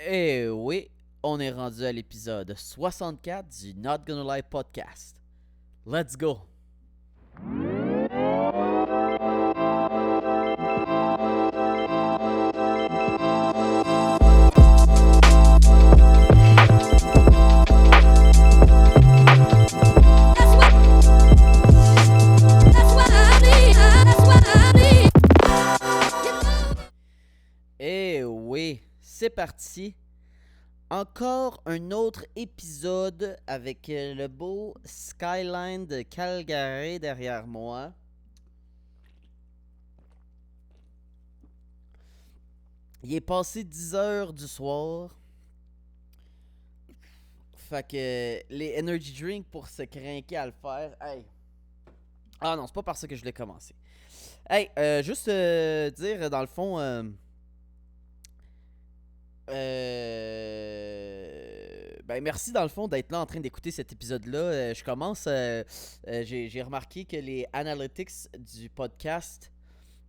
Eh oui, on est rendu à l'épisode 64 du Not Gonna Lie podcast. Let's go! Eh oui, c'est parti. Encore un autre épisode avec le beau skyline de Calgary derrière moi. Il est passé 10 heures du soir. Fait que les energy drinks pour se craquer à le faire. Hey. Ah non, c'est pas par ça que je l'ai commencé. Hey, juste dire dans le fond. Ben merci dans le fond d'être là en train d'écouter cet épisode-là. Je commence. J'ai remarqué que les analytics du podcast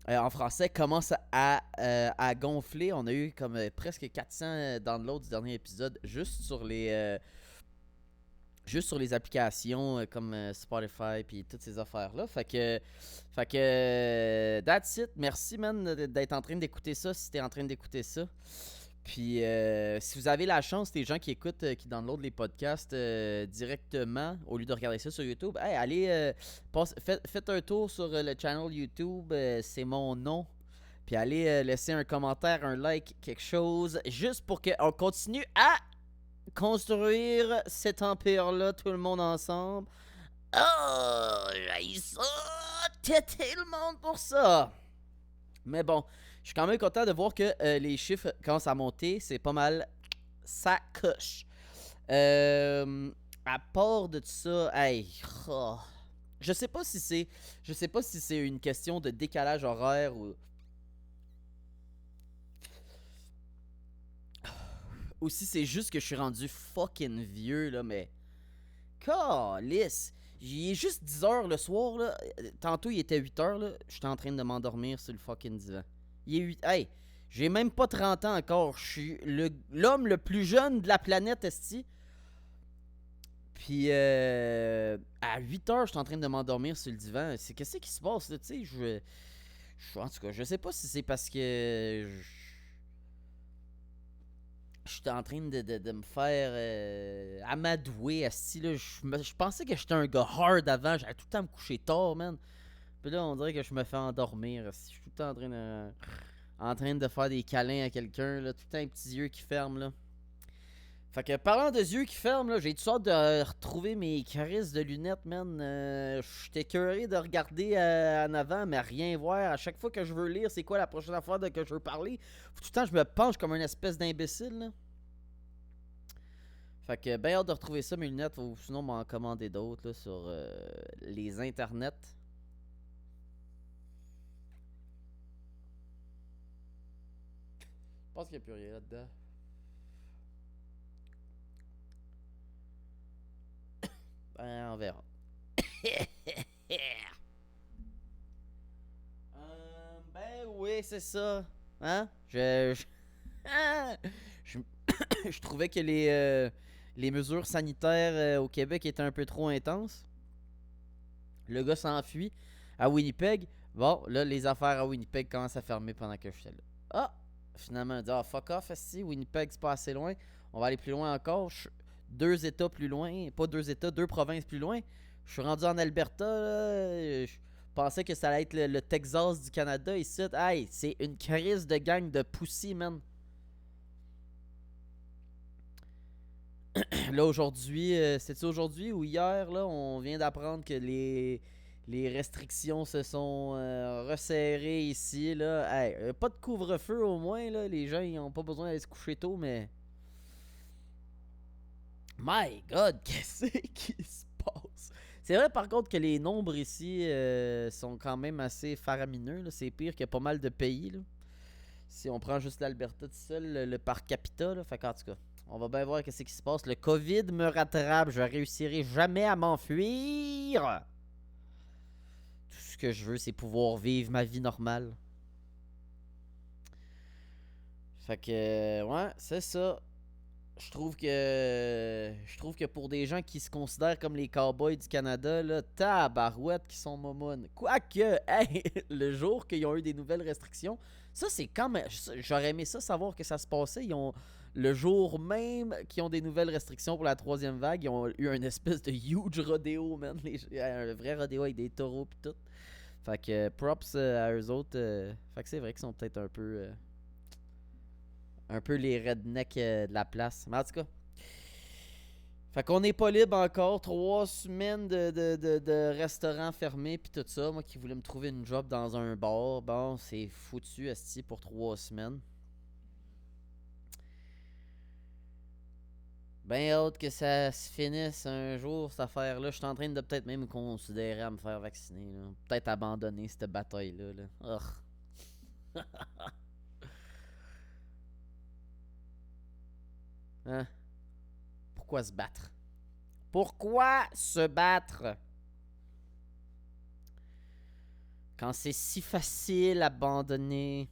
en français commencent à gonfler. On a eu comme presque 400 downloads du dernier épisode juste sur les applications comme Spotify puis toutes ces affaires-là. Fait que that's it. Merci man d'être en train d'écouter ça si t'es en train d'écouter ça. Puis si vous avez la chance, les gens qui écoutent, qui downloadent les podcasts directement, au lieu de regarder ça sur YouTube, hey, allez, faites un tour sur le channel YouTube, c'est mon nom. Puis allez laisser un commentaire, un like, quelque chose, juste pour qu'on continue à construire cet empire-là, tout le monde ensemble. Oh, j'ai ça, têter le monde pour ça. Mais bon, je suis quand même content de voir que les chiffres commencent à monter. C'est pas mal. Ça coche. À part de tout ça, hey, oh, je sais pas si c'est. Je sais pas si c'est une question de décalage horaire ou si c'est juste que je suis rendu fucking vieux là, mais. Calice! Il est juste 10 heures le soir là. Tantôt il était 8 heures là. J'étais en train de m'endormir sur le fucking divan. Il est 8. Hey! J'ai même pas 30 ans encore. Je suis l'homme le plus jeune de la planète, esti. Puis à 8 heures, je suis en train de m'endormir sur le divan. C'est qu'est-ce qui se passe là, tu sais, en tout cas, je sais pas si c'est parce que j'étais en train de me faire amadouer, esti là. Je pensais que j'étais un gars hard avant. J'allais tout le temps me coucher tard, man. Puis là, on dirait que je me fais endormir. Esti. Je suis tout le temps en train de faire des câlins à quelqu'un, là. Tout le temps un petit yeux qui ferme, là. Fait que parlant de yeux qui ferment, là, j'ai tout sorte de retrouver mes carisses de lunettes, man. J'étais curieux de regarder en avant, mais rien voir. À chaque fois que je veux lire, c'est quoi la prochaine affaire de que je veux parler, tout le temps je me penche comme une espèce d'imbécile, là. Fait que ben hâte de retrouver ça, mes lunettes, ou sinon m'en commander d'autres là, sur les internets. Je pense qu'il n'y a plus rien là-dedans. Ben, on verra. Ben oui, c'est ça. Hein? Je, je trouvais que les mesures sanitaires au Québec étaient un peu trop intenses. Le gars s'enfuit à Winnipeg. Bon, là, les affaires à Winnipeg commencent à fermer pendant que je suis là. Ah! Finalement, on dit, ah, fuck off, si Winnipeg, c'est pas assez loin. On va aller plus loin encore. 2 États plus loin. Pas 2 États, 2 provinces plus loin. Je suis rendu en Alberta, là. Je pensais que ça allait être le Texas du Canada ici. Hey, c'est une crise de gang de pussy, man. Là, aujourd'hui, c'était aujourd'hui ou hier, là, on vient d'apprendre que les restrictions se sont resserrées ici, là. Hey, pas de couvre-feu au moins, là. Les gens, ils ont pas besoin d'aller se coucher tôt, mais... My God, qu'est-ce qui se passe? C'est vrai, par contre, que les nombres ici sont quand même assez faramineux, là. C'est pire que pas mal de pays, là. Si on prend juste l'Alberta tout seul, le par capita, là. Fait qu'en tout cas... On va bien voir qu'est-ce qui se passe. Le COVID me rattrape. Je réussirai jamais à m'enfuir. Tout ce que je veux, c'est pouvoir vivre ma vie normale. Fait que, ouais, c'est ça. Je trouve que pour des gens qui se considèrent comme les cowboys du Canada, là, tabarouette qui sont momounes. Quoique, hey, le jour qu'ils ont eu des nouvelles restrictions, ça c'est quand même. J'aurais aimé ça savoir que ça se passait. Le jour même qu'ils ont des nouvelles restrictions pour la troisième vague, ils ont eu un espèce de huge rodéo, man. Un vrai rodéo avec des taureaux pis tout. Fait que props à eux autres. Fait que c'est vrai qu'ils sont peut-être un peu les rednecks de la place. Mais en tout cas, fait qu'on n'est pas libre encore. 3 semaines de restaurants fermés puis tout ça. Moi qui voulais me trouver une job dans un bar, bon, c'est foutu esti pour 3 semaines. Ben hâte que ça se finisse un jour cette affaire-là. Je suis en train de peut-être même considérer à me faire vacciner. Là. Peut-être abandonner cette bataille-là. Là. Hein? Pourquoi se battre? Pourquoi se battre? Quand c'est si facile abandonner.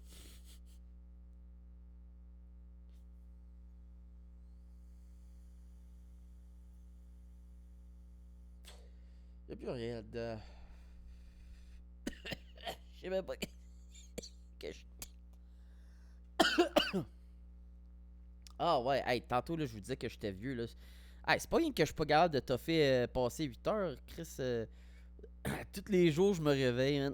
Y'a plus rien dedans. Je sais même pas que je... Ah ouais, hey, tantôt là, je vous disais que j'étais vieux là. Hey, c'est pas rien que je suis pas capable de toffer passer 8 heures, Chris. Tous les jours, je me réveille, man.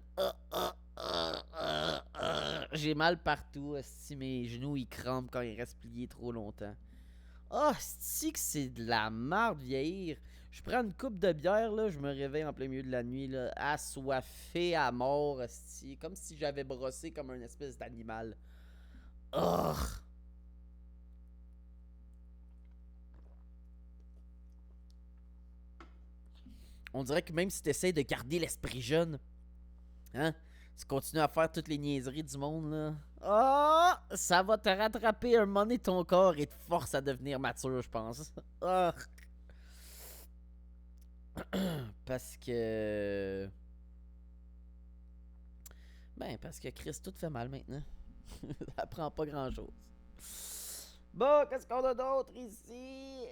J'ai mal partout. Si mes genoux ils crampent quand ils restent pliés trop longtemps. Ah, si que c'est de la merde vieillir. Je prends une coupe de bière, là, je me réveille en plein milieu de la nuit, là, assoiffé à mort, esti, comme si j'avais brossé comme un espèce d'animal. Oh! On dirait que même si tu essaies de garder l'esprit jeune, hein, tu continues à faire toutes les niaiseries du monde, là. Oh! Ça va te rattraper un moment donné ton corps et te force à devenir mature, je pense. Oh! Parce que... parce que Chris, tout fait mal maintenant. Ça prend pas grand-chose. Bon, qu'est-ce qu'on a d'autre ici?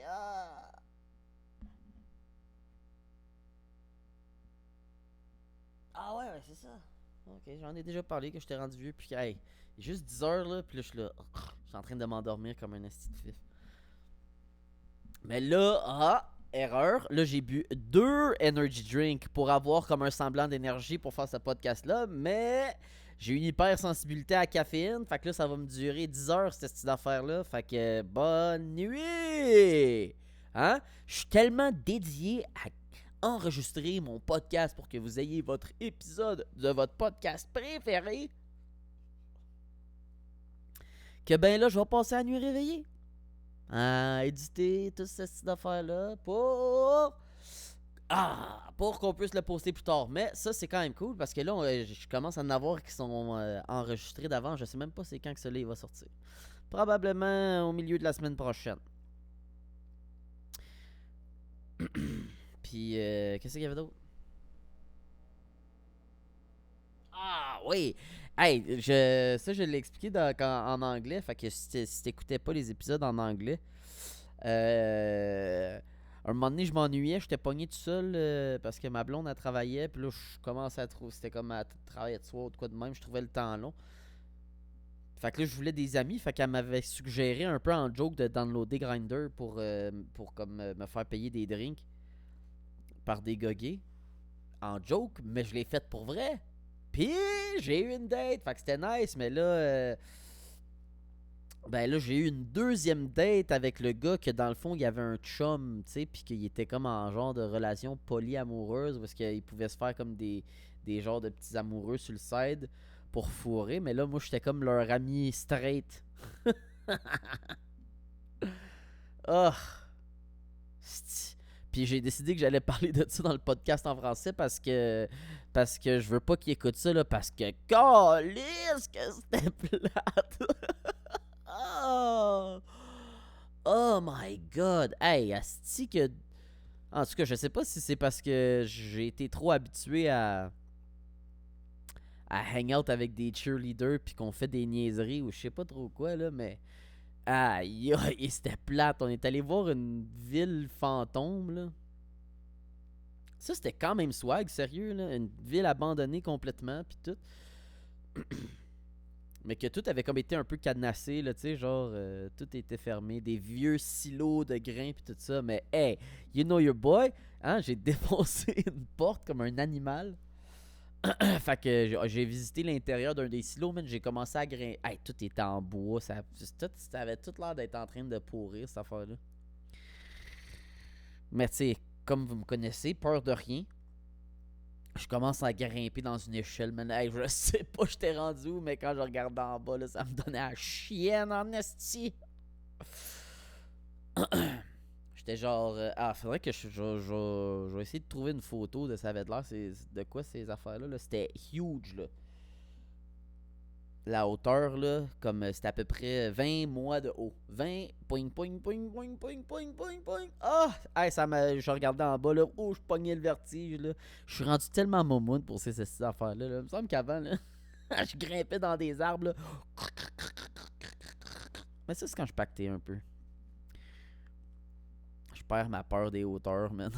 Ah ouais, c'est ça. Ok, j'en ai déjà parlé que j'étais rendu vieux. Puis, hey, juste 10 heures là. Puis là, je suis là. Je suis en train de m'endormir comme un esti de fif. Mais là, erreur. Là, j'ai bu 2 energy drinks pour avoir comme un semblant d'énergie pour faire ce podcast-là. Mais j'ai une hypersensibilité à la caféine. Fait que là, ça va me durer 10 heures, cette petite affaire-là. Fait que bonne nuit! Hein? Je suis tellement dédié à enregistrer mon podcast pour que vous ayez votre épisode de votre podcast préféré que ben là, je vais passer la nuit réveillée à éditer toute cette petite affaire-là pour qu'on puisse le poster plus tard. Mais ça, c'est quand même cool parce que là, je commence à en avoir qui sont enregistrés d'avant. Je sais même pas c'est quand que celui-là va sortir. Probablement au milieu de la semaine prochaine. Puis, qu'est-ce qu'il y avait d'autre? Ah oui! Hey, ça je l'ai expliqué en anglais, fait que si t'écoutais pas les épisodes en anglais, un moment donné je m'ennuyais, j'étais pogné tout seul parce que ma blonde elle travaillait, puis là je commençais à trouver, c'était comme à travailler de soir ou de quoi de même, je trouvais le temps long. Fait que là je voulais des amis, fait qu'elle m'avait suggéré un peu en joke de downloader Grindr pour comme me faire payer des drinks par des goguets. En joke, mais je l'ai fait pour vrai. Puis j'ai eu une date, fait que c'était nice, mais là, ben là j'ai eu une deuxième date avec le gars que dans le fond il y avait un chum, tu sais, puis qu'il était comme en genre de relation polyamoureuse parce qu'il pouvait se faire comme des genres de petits amoureux sur le side pour fourrer, mais là moi j'étais comme leur ami straight. Oh, puis j'ai décidé que j'allais parler de ça dans le podcast en français parce que je veux pas qu'ils écoutent ça là parce que calisse que c'était plate. Oh, oh my god. Hey, asti que en tout cas, je sais pas si c'est parce que j'ai été trop habitué à hang out avec des cheerleaders puis qu'on fait des niaiseries ou je sais pas trop quoi là, mais aïe aïe, c'était plate. On est allé voir une ville fantôme là. Ça c'était quand même swag, sérieux là, une ville abandonnée complètement puis tout. Mais que tout avait comme été un peu cadenassé, là, tu sais, genre, tout était fermé, des vieux silos de grains pis tout ça. Mais, hey, you know your boy, hein, j'ai défoncé une porte comme un animal. Fait que j'ai visité l'intérieur d'un des silos, man, j'ai commencé à grimper. Hey, tout était en bois, ça avait tout l'air d'être en train de pourrir, cette affaire-là. Mais, tu sais, comme vous me connaissez, peur de rien. Je commence à grimper dans une échelle, man. Hey, je sais pas j'étais rendu où, mais quand je regarde en bas, là, ça me donnait la chienne en esti. J'étais genre... faudrait que je vais essayer de trouver une photo de ça avait l'air. C'est de quoi ces affaires-là? Là? C'était huge, là. La hauteur, là, comme c'était à peu près 20 mois de haut. 20, poing, poing, poing, poing, poing, poing, poing, poing. Ah! Hey, je regardais en bas, là. Oh, je pognais le vertige, là. Je suis rendu tellement momoun pour ces affaires-là. Là. Il me semble qu'avant, là, je grimpais dans des arbres, là. Mais ça, c'est quand je pactais un peu. Je perds ma peur des hauteurs, man.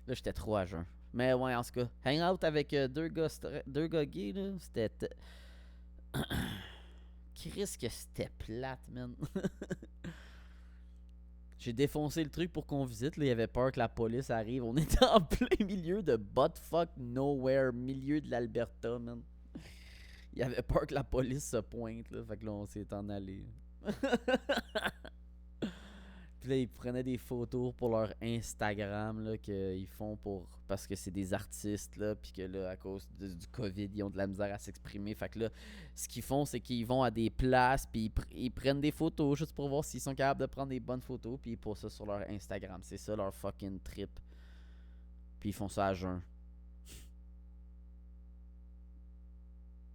Là, j'étais trop à jeun. Mais ouais, en tout cas, hang out avec deux gars gays, là, c'était... Chris que c'était plate, man. J'ai défoncé le truc pour qu'on visite, là, il avait peur que la police arrive. On était en plein milieu de buttfuck nowhere, milieu de l'Alberta, man. Il avait peur que la police se pointe, là, fait que là, on s'est en allé. Puis là, ils prenaient des photos pour leur Instagram là, qu'ils font pour parce que c'est des artistes là, puis que là, à cause du COVID, ils ont de la misère à s'exprimer. Fait que là, ce qu'ils font, c'est qu'ils vont à des places, puis ils prennent des photos juste pour voir s'ils sont capables de prendre des bonnes photos, puis ils posent ça sur leur Instagram. C'est ça leur fucking trip. Puis ils font ça à jeun.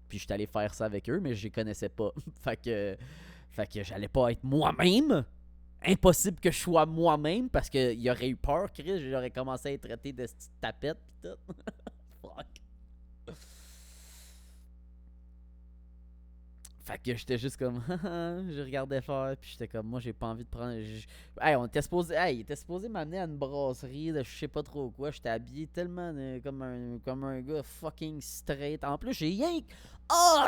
Puis j'étais allé faire ça avec eux, mais je les connaissais pas. fait que j'allais pas être moi-même. Impossible que je sois moi-même parce qu'il aurait eu peur, Chris. J'aurais commencé à être traité de petite tapette pis tout. Fuck. Fait que j'étais juste comme je regardais faire puis j'étais comme moi j'ai pas envie de prendre hey, il était supposé m'amener à une brasserie de je sais pas trop quoi. J'étais habillé tellement comme un gars fucking straight. En plus, j'ai rien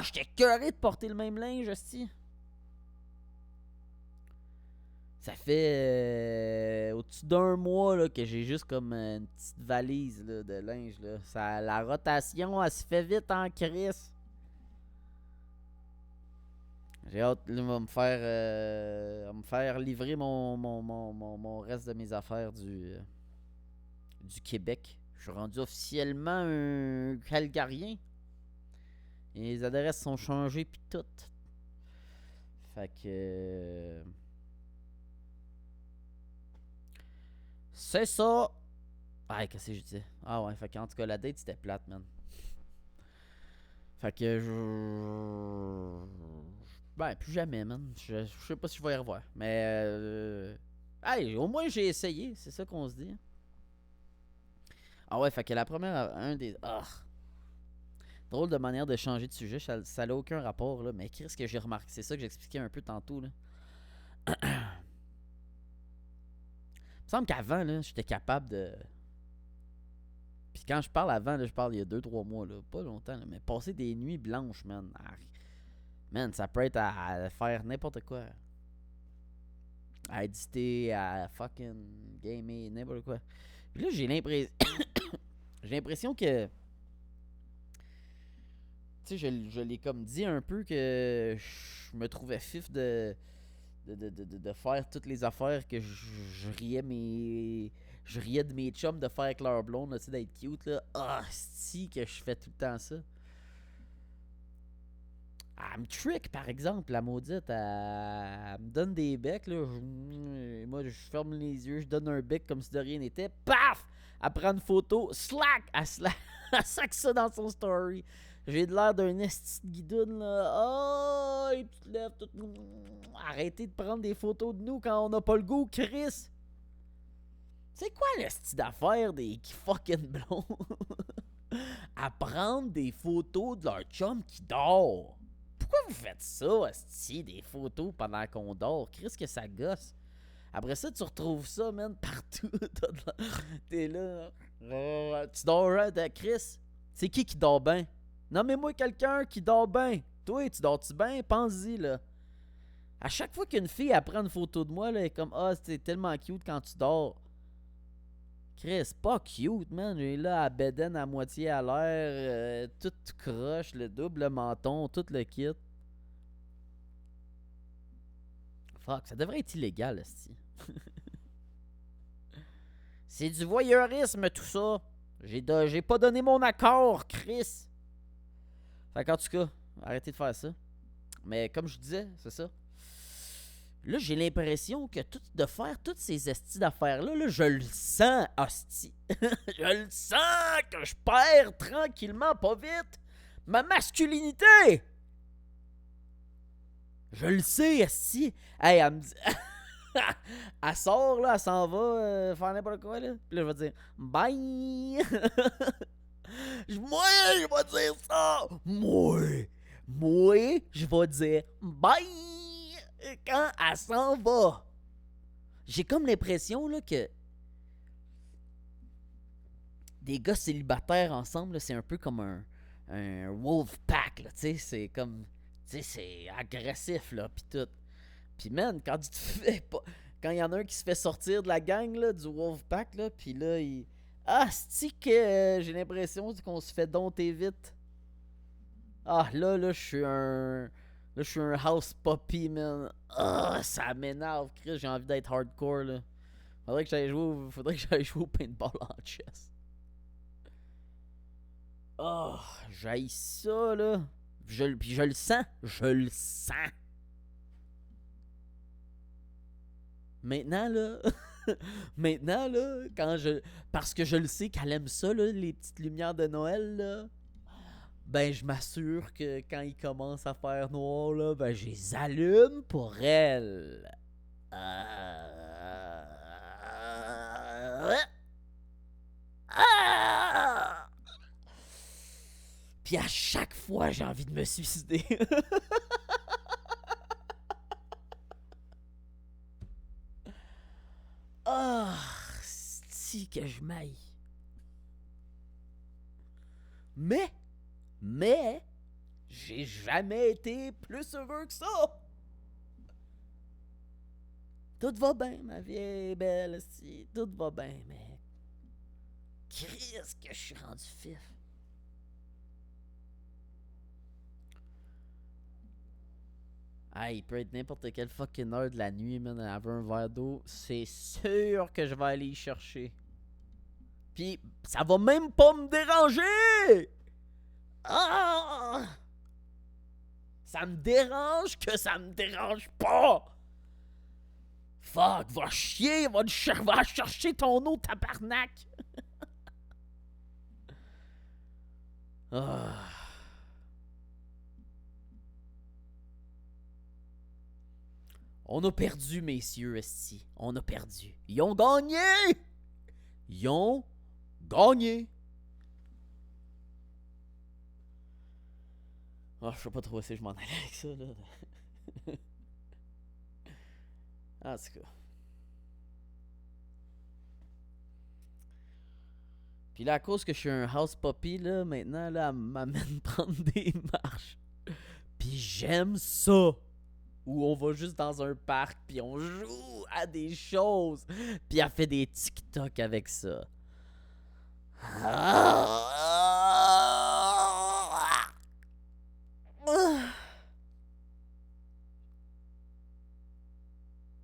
j'étais curé de porter le même linge, hostie. Ça fait au-dessus d'un mois là, que j'ai juste comme une petite valise là, de linge. Là. La rotation, elle se fait vite en crise. J'ai hâte, là, va me faire livrer mon reste de mes affaires du Québec. Je suis rendu officiellement un Calgarien. Et les adresses sont changées pis tout. Fait que... c'est ça! Ah, qu'est-ce que je disais? Ah ouais, fait qu'en tout cas, la date c'était plate, man. Fait que ben, plus jamais, man. Je sais pas si je vais y revoir. Mais hey, au moins j'ai essayé, c'est ça qu'on se dit. Ah ouais, fait que la première, drôle de manière de changer de sujet, ça n'a aucun rapport, là. Mais qu'est-ce que j'ai remarqué? C'est ça que j'expliquais un peu tantôt, là. Il me semble qu'avant, là, j'étais capable de... Puis quand je parle avant, là, je parle il y a 2-3 mois, là, pas longtemps, là, mais passer des nuits blanches, man. Man, ça peut être à faire n'importe quoi. À éditer, à fucking gamer, n'importe quoi. Puis là, j'ai l'impression... j'ai l'impression que... Tu sais, je l'ai comme dit un peu que je me trouvais fif de faire toutes les affaires que je riais je riais de mes chums de faire avec leur blonde, tu sais, d'être cute là. Si que je fais tout le temps ça. Elle me trick par exemple, la maudite, elle me donne des becs là, moi je ferme les yeux, je donne un bec comme si de rien n'était, paf! Elle prend une photo, slack, elle sac ça dans son story. J'ai de l'air d'un esti de guidoune là. Et tu te lèves tout. Arrêtez de prendre des photos de nous quand on n'a pas le goût, Chris. C'est quoi le style d'affaire des fucking blonds? à prendre des photos de leur chum qui dort. Pourquoi vous faites ça, asti, des photos pendant qu'on dort? Chris, que ça gosse. Après ça, tu retrouves ça, man, partout. T'es là. Tu dors, Chris? C'est qui dort bien? Nommez-moi quelqu'un qui dort bien. Toi, tu dors-tu bien? Pense-y, là. À chaque fois qu'une fille elle prend une photo de moi, là, elle est comme ah, c'est tellement cute quand tu dors. Chris, pas cute, man. J'ai là à bedaine à moitié à l'air, tout croche, le double menton, tout le kit. Fuck, ça devrait être illégal, esti. C'est du voyeurisme, tout ça. J'ai pas donné mon accord, Chris. Fait qu'en tout cas, arrêtez de faire ça. Mais comme je disais, c'est ça. Là, j'ai l'impression que de faire toutes ces estis d'affaires-là, là, je le sens, hostie. Je le sens que je perds tranquillement, pas vite, ma masculinité. Je le sais, hostie. Hey, elle me dit... elle sort, là, elle s'en va faire n'importe quoi, là. Puis là, je vais dire « Bye! » Moi, je vais dire ça! Moi, je vais dire « Bye! » quand elle s'en va. J'ai comme l'impression, là, que des gars célibataires ensemble, là, c'est un peu comme un wolf pack, là, tu sais, c'est comme... Tu sais, c'est agressif, là, pis tout. Pis man, quand tu te fais pas... Quand il y en a un qui se fait sortir de la gang, là, du Wolfpack, là, pis là, il... Ah, c'est-tu que j'ai l'impression qu'on se fait dompter vite. Ah, là, je suis un... Là, je suis un house puppy, man. Ah, ça m'énerve, Chris, j'ai envie d'être hardcore, là. Faudrait que j'aille jouer au paintball en chess. Ah, j'haïs ça, là. Puis je le sens. Je le sens. Maintenant, là, parce que je le sais qu'elle aime ça, là, les petites lumières de Noël, là, ben, je m'assure que quand il commence à faire noir, là, ben, je les allume pour elle. Puis à chaque fois, j'ai envie de me suicider. Ah, si que je m'aille. Mais, j'ai jamais été plus heureux que ça. Tout va bien, ma vie est belle, si. Tout va bien, mais... Qu'est-ce que je suis rendu fif. Ah, il peut être n'importe quelle fucking heure de la nuit, man, avec un verre d'eau. C'est sûr que je vais aller y chercher. Puis, ça va même pas me déranger! Ah! Ça me dérange que ça me dérange pas! Fuck, va chier, va chercher ton eau, tabarnak! Ah. On a perdu, messieurs, esti. On a perdu. Ils ont gagné! Ils ont gagné! Ah, je sais pas trop si je m'en allais avec ça, là. Ah, c'est quoi. Puis là, à cause que je suis un house puppy, là, maintenant, là, elle m'amène prendre des marches. Puis j'aime ça! Où on va juste dans un parc, puis on joue à des choses. Puis elle fait des TikTok avec ça.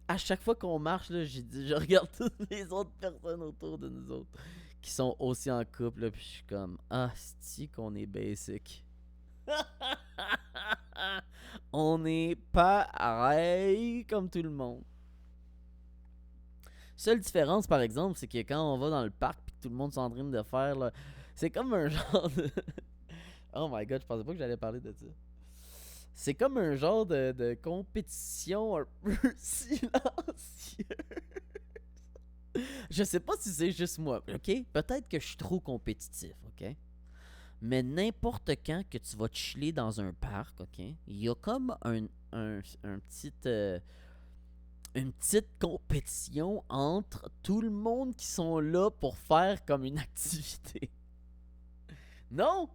À chaque fois qu'on marche, là, je regarde toutes les autres personnes autour de nous autres qui sont aussi en couple, là, puis je suis comme, ah, c'est-tu qu'on est basic. On n'est pas pareil comme tout le monde. Seule différence, par exemple, c'est que quand on va dans le parc et que tout le monde s'en train de faire, là, c'est comme un genre de... Oh my god, je pensais pas que j'allais parler de ça. C'est comme un genre de compétition un peu silencieuse. Je sais pas si c'est juste moi, ok? Peut-être que je suis trop compétitif, ok? Mais n'importe quand que tu vas te chiller dans un parc, OK, il y a comme un petit, une petite compétition entre tout le monde qui sont là pour faire comme une activité. Non?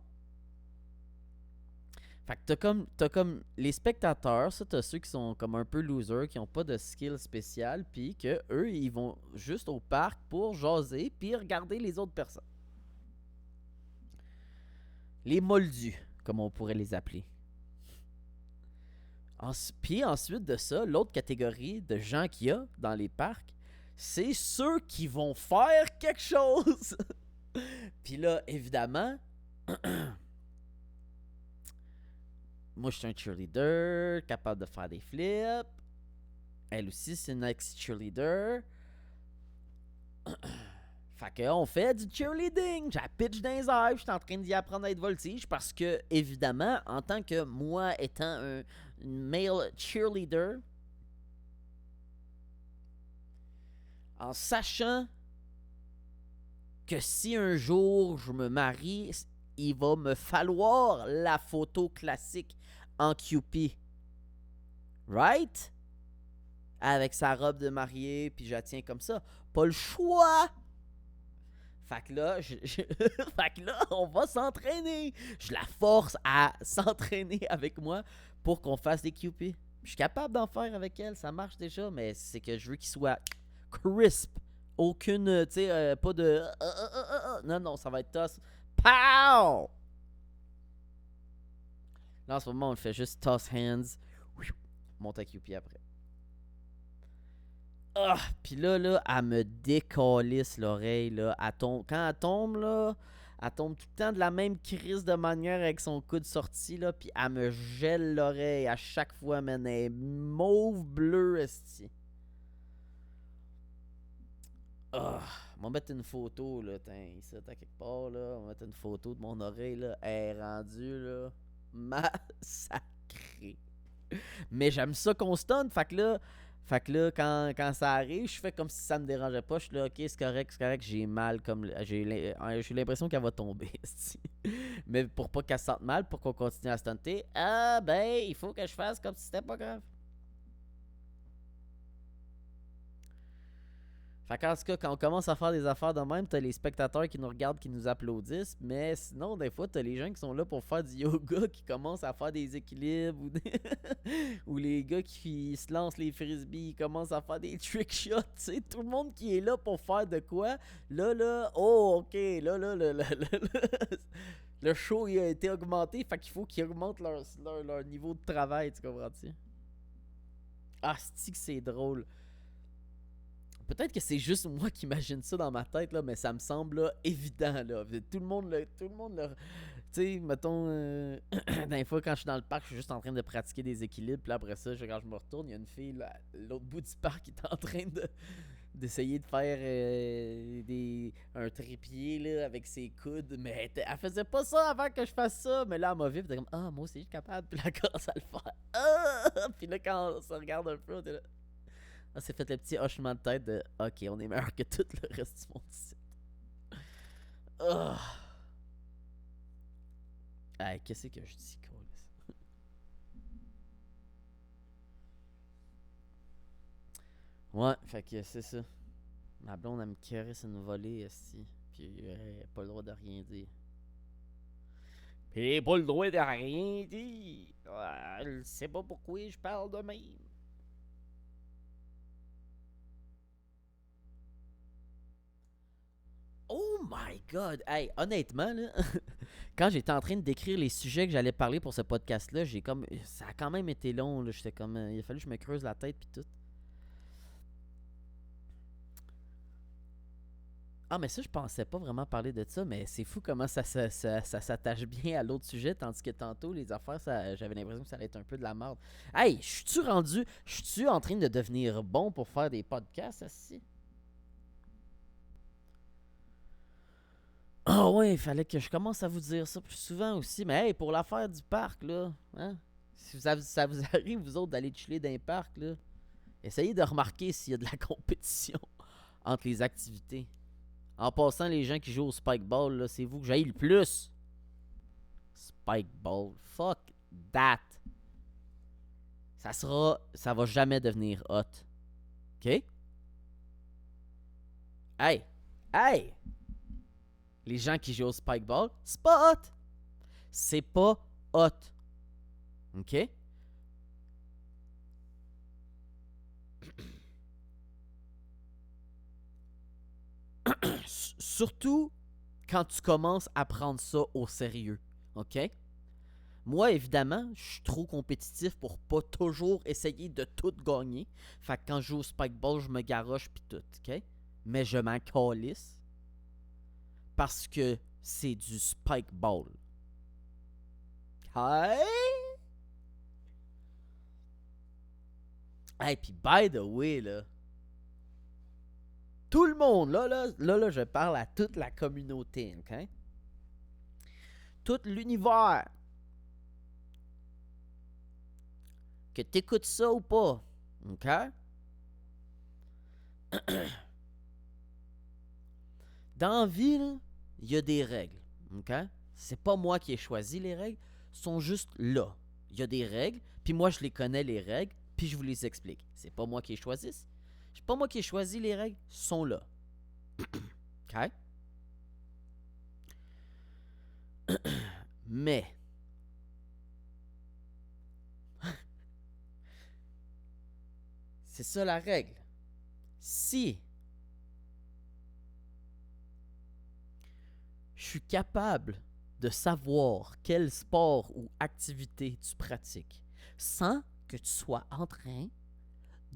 Fait que t'as comme les spectateurs, ça t'as ceux qui sont comme un peu losers, qui ont pas de skill spécial, puis que eux ils vont juste au parc pour jaser puis regarder les autres personnes. Les moldus, comme on pourrait les appeler. Puis ensuite de ça, l'autre catégorie de gens qu'il y a dans les parcs, c'est ceux qui vont faire quelque chose. Puis là, évidemment, moi je suis un cheerleader, capable de faire des flips. Elle aussi, c'est une ex-cheerleader. Fait qu'on fait du cheerleading. J'ai la pitch dans les airs. Je suis en train d'y apprendre à être voltige parce que, évidemment, en tant que moi étant une male cheerleader, en sachant que si un jour je me marie, il va me falloir la photo classique en QP. Right? Avec sa robe de mariée, puis je la tiens comme ça. Pas le choix! Fait que là, fait que là, on va s'entraîner. Je la force à s'entraîner avec moi pour qu'on fasse des QP. Je suis capable d'en faire avec elle, ça marche déjà, mais c'est que je veux qu'il soit crisp. Aucune, tu sais, pas de... Non, non, ça va être toss. Pow! Là, en ce moment, on fait juste toss hands. Monte à QP après. Ah, pis là, elle me décalisse l'oreille, là. Quand elle tombe, là, elle tombe tout le temps de la même crise de manière avec son coude sorti, là, pis elle me gèle l'oreille à chaque fois, man. Elle est mauve bleu, esti. Ah, on va mettre une photo, là, ici, t'as quelque part, là. On va mettre une photo de mon oreille, là. Elle est rendue, là, massacrée. Mais j'aime ça qu'on stun, fait que là, quand ça arrive, je fais comme si ça me dérangeait pas. Je suis là, ok, c'est correct, j'ai mal. J'ai l'impression qu'elle va tomber. Mais pour pas qu'elle se sente mal, pour qu'on continue à stunter, il faut que je fasse comme si c'était pas grave. Fait qu'en tout cas, quand on commence à faire des affaires de même, t'as les spectateurs qui nous regardent, qui nous applaudissent, mais sinon, des fois, t'as les gens qui sont là pour faire du yoga, qui commencent à faire des équilibres, ou les gars qui se lancent les frisbees, ils commencent à faire des trick shots, tu sais, tout le monde qui est là pour faire de quoi, oh, ok, le show il a été augmenté, fait qu'il faut qu'ils augmentent leur niveau de travail, tu comprends-tu? Ah, c'est drôle. Peut-être que c'est juste moi qui imagine ça dans ma tête, là, mais ça me semble là, évident. Là. Tout le monde, tu sais, mettons, des fois, quand je suis dans le parc, je suis juste en train de pratiquer des équilibres. Puis après ça, quand je me retourne, il y a une fille, là, l'autre bout du parc, qui est en train d'essayer de faire un trépied là, avec ses coudes. Mais elle faisait pas ça avant que je fasse ça. Mais là, elle m'a vu, puis elle était comme, moi aussi, je suis capable. Puis là, elle commence à le faire. Puis là, quand on se regarde un peu, on est là. On s'est fait le petit hochement de tête de ok, on est meilleur que tout le reste du monde ici. Hey, qu'est-ce que je dis, Colis? Ouais, fait que c'est ça. Ma blonde, elle me caresse une volée, ici. Puis elle a pas le droit de rien dire. Puis pas le droit de rien dire. Elle sait pas pourquoi je parle de même. Oh my god! Hey, honnêtement, là, quand j'étais en train de décrire les sujets que j'allais parler pour ce podcast-là, ça a quand même été long, là. J'étais comme. Il a fallu que je me creuse la tête pis tout. Ah, mais ça, je pensais pas vraiment parler de ça, mais c'est fou comment ça s'attache bien à l'autre sujet, tandis que tantôt, les affaires, j'avais l'impression que ça allait être un peu de la merde. Hey, je suis-tu en train de devenir bon pour faire des podcasts, assis? Ah ouais, il fallait que je commence à vous dire ça plus souvent aussi. Mais hey, pour l'affaire du parc, là, hein? Si ça vous arrive, vous autres, d'aller chiller dans les parcs, là, essayez de remarquer s'il y a de la compétition entre les activités. En passant, les gens qui jouent au spike ball, là, c'est vous que j'aille le plus. Spike ball. Fuck that. Ça va jamais devenir hot. OK? Hey! Hey! Les gens qui jouent au spike ball, c'est pas hot. C'est pas hot. OK? Surtout quand tu commences à prendre ça au sérieux. OK? Moi, évidemment, je suis trop compétitif pour pas toujours essayer de tout gagner. Fait que quand je joue au spike ball, je me garoche pis tout. OK? Mais je m'en calisse parce que c'est du spike ball. Hey! Hey, pis by the way, là, tout le monde, là, je parle à toute la communauté, OK? Tout l'univers. Que t'écoutes ça ou pas, OK? Dans la vie, il y a des règles, OK? C'est pas moi qui ai choisi les règles, sont juste là. Il y a des règles, puis moi je les connais les règles, puis je vous les explique. C'est pas moi qui les choisisse. C'est pas moi qui ai choisi les règles, sont là. OK? Mais c'est ça la règle. Si je suis capable de savoir quel sport ou activité tu pratiques sans que tu sois en train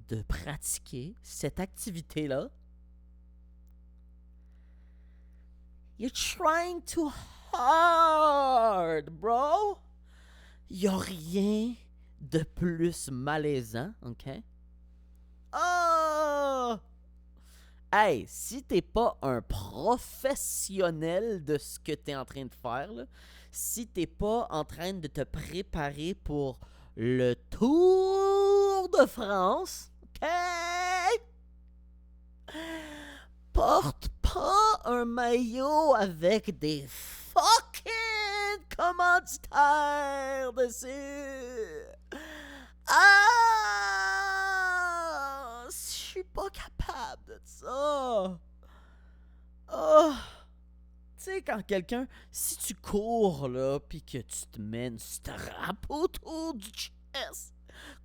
de pratiquer cette activité-là, you're trying too hard, bro. Y a rien de plus malaisant, OK? Oh! Hey, si t'es pas un professionnel de ce que t'es en train de faire, là, si t'es pas en train de te préparer pour le Tour de France, OK? Porte pas un maillot avec des fucking commanditaires dessus. Ah! Je suis pas capable de ça. Oh! Tu sais, quand quelqu'un, si tu cours là, pis que tu te mets une strap autour du chest,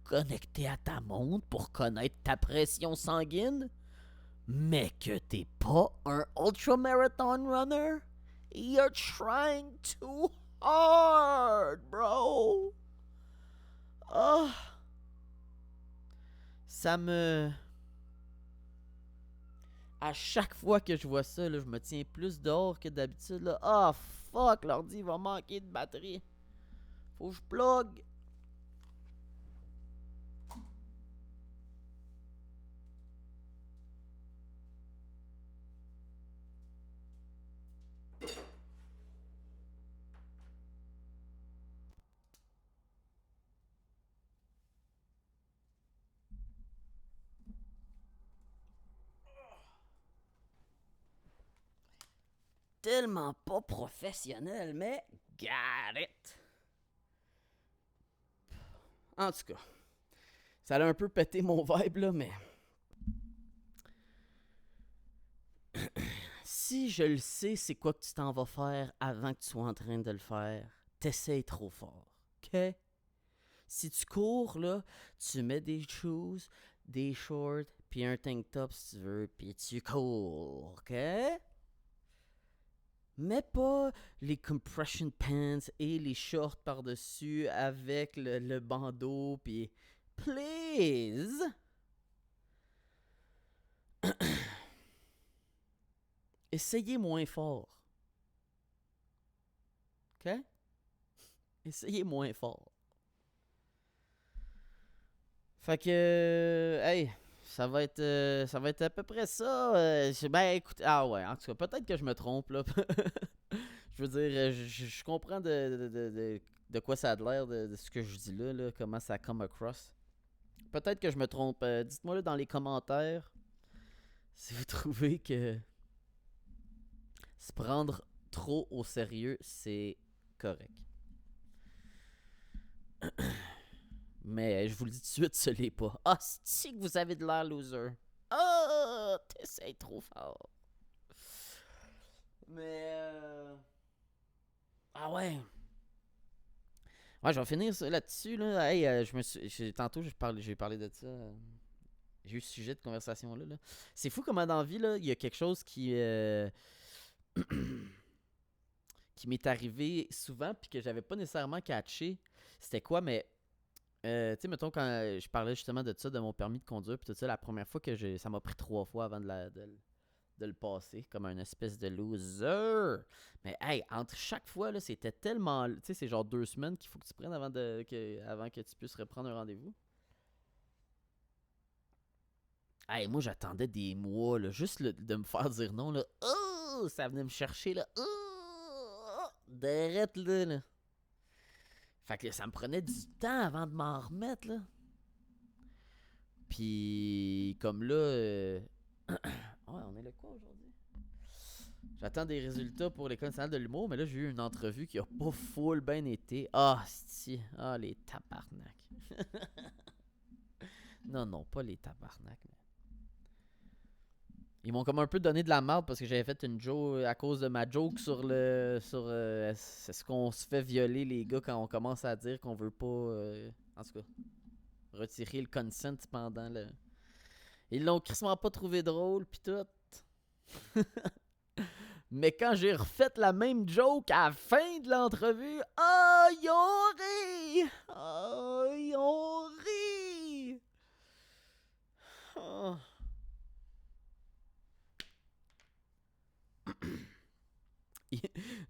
connecté à ta montre pour connaître ta pression sanguine, mais que t'es pas un ultramarathon runner, you're trying too hard, bro. Oh! Ça me... À chaque fois que je vois ça, là, je me tiens plus dehors que d'habitude. Là. Ah, fuck, l'ordi va manquer de batterie. Faut que je plug. Tellement pas professionnel, mais got it. En tout cas, ça a un peu pété mon vibe là, mais si je le sais, c'est quoi que tu t'en vas faire avant que tu sois en train de le faire, t'essayes trop fort, ok? Si tu cours là, tu mets des shoes, des shorts, puis un tank top si tu veux, puis tu cours, ok? Mets pas les compression pants et les shorts par-dessus avec le bandeau, puis please! Essayez moins fort. OK? Essayez moins fort. Fait que, hey, ça va être à peu près ça. Ben, écoute, ah ouais, en tout cas, peut-être que je me trompe, là. Je veux dire, je comprends de quoi ça a l'air, de ce que je dis là, comment ça come across. Peut-être que je me trompe. Dites-moi là dans les commentaires si vous trouvez que se prendre trop au sérieux, c'est correct. Mais je vous le dis tout de suite, ce l'est pas. Ah, c'est que vous avez de l'air loser. Ah, t'essayes trop fort. Mais... Ah ouais. Ouais, je vais finir ça là-dessus. Là. Hey, tantôt, j'ai parlé de ça. J'ai eu ce sujet de conversation-là. Là. C'est fou comment dans la vie, il y a quelque chose qui m'est arrivé souvent puis que j'avais pas nécessairement catché. C'était quoi, mais... tu sais, mettons, quand je parlais justement de ça, de mon permis de conduire, puis tout ça, la première fois que ça m'a pris 3 fois avant de le passer, comme un espèce de loser. Mais hey, entre chaque fois, là, c'était tellement... Tu sais, c'est genre 2 semaines qu'il faut que tu prennes avant que tu puisses reprendre un rendez-vous. Hey, moi, j'attendais des mois, là, juste de me faire dire non, là. Oh, ça venait me chercher, là. Oh, d'arrête, là. Fait que ça me prenait du temps avant de m'en remettre, là. Puis, comme là... ouais, on est là quoi aujourd'hui? J'attends des résultats pour l'École nationale de l'humour, mais là, j'ai eu une entrevue qui a pas full bien été. Ah, si. Ah, les tabarnak. Non, pas les tabarnak. Mais... Ils m'ont comme un peu donné de la merde parce que j'avais fait une joke à cause de ma joke sur est-ce qu'on se fait violer les gars quand on commence à dire qu'on veut pas en tout cas retirer le consent pendant le... Ils l'ont crissement pas trouvé drôle pis tout. Mais quand j'ai refait la même joke à la fin de l'entrevue, oh, ils ont ri! Oh, ils ont ri! Oh.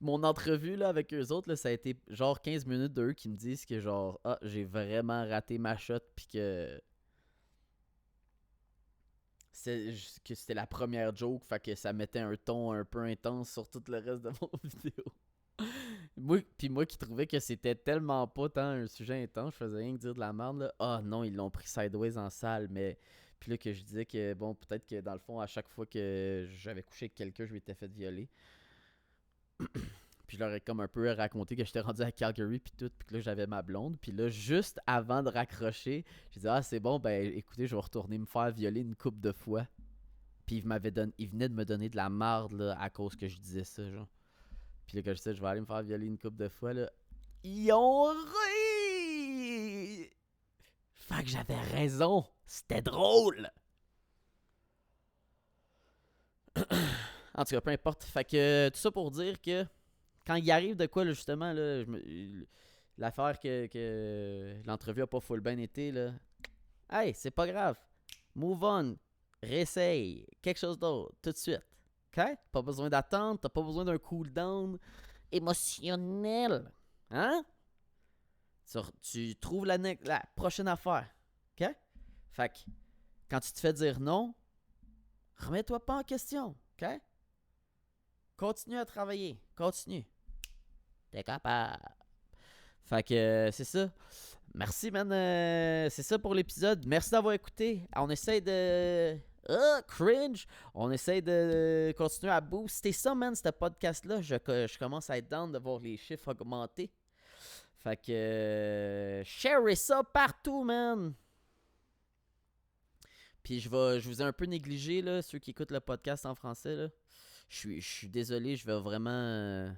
Mon entrevue là, avec eux autres, là, ça a été genre 15 minutes d'eux qui me disent que genre, ah, j'ai vraiment raté ma shot pis que c'était la première joke, fait que ça mettait un ton un peu intense sur tout le reste de mon vidéo. moi qui trouvais que c'était tellement pas tant un sujet intense, je faisais rien que dire de la merde là. Ah non, ils l'ont pris sideways en salle, mais puis là que je disais que bon, peut-être que dans le fond, à chaque fois que j'avais couché avec quelqu'un, je m'étais fait violer. Puis je leur ai comme un peu raconté que j'étais rendu à Calgary puis tout, puis que là j'avais ma blonde. Puis là, juste avant de raccrocher, j'ai dit ah c'est bon, ben écoutez, je vais retourner me faire violer une couple de fois. Puis il venait de me donner de la marde là, à cause que je disais ça, genre. Puis là, quand je disais je vais aller me faire violer une couple de fois, là, ils ont ri! Fait que j'avais raison, c'était drôle! En tout cas, peu importe. Fait que tout ça pour dire que quand il arrive de quoi, là, justement, là, l'affaire que l'entrevue a pas full bien été, là, hey, c'est pas grave. Move on. Réessaye. Quelque chose d'autre. Tout de suite. OK? Pas besoin d'attendre. T'as pas besoin d'un cool-down émotionnel. Hein? Tu trouves la prochaine affaire. OK? Fait que quand tu te fais dire non, remets-toi pas en question. OK? Continue à travailler. Continue. T'es capable. Fait que c'est ça. Merci, man. C'est ça pour l'épisode. Merci d'avoir écouté. On essaie de... cringe. On essaie de continuer à booster ça, man, ce podcast-là. Je commence à être down de voir les chiffres augmenter. Fait que... sharez ça partout, man. Puis je vous ai un peu négligé, là, ceux qui écoutent le podcast en français, là. Je suis désolé, je vais vraiment...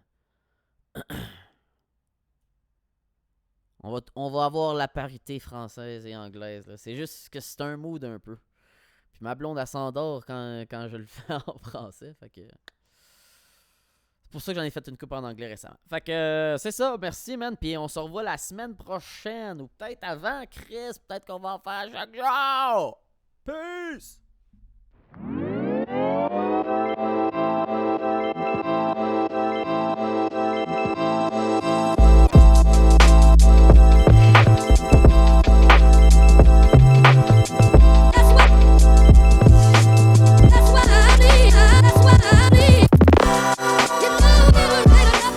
on va avoir la parité française et anglaise. Là. C'est juste que c'est un mood un peu. Puis ma blonde, elle s'endort quand je le fais en français. Fait que... c'est pour ça que j'en ai fait une coupe en anglais récemment. Fait que c'est ça, merci, man. Puis on se revoit la semaine prochaine. Ou peut-être avant, Chris. Peut-être qu'on va en faire chaque jour. Peace!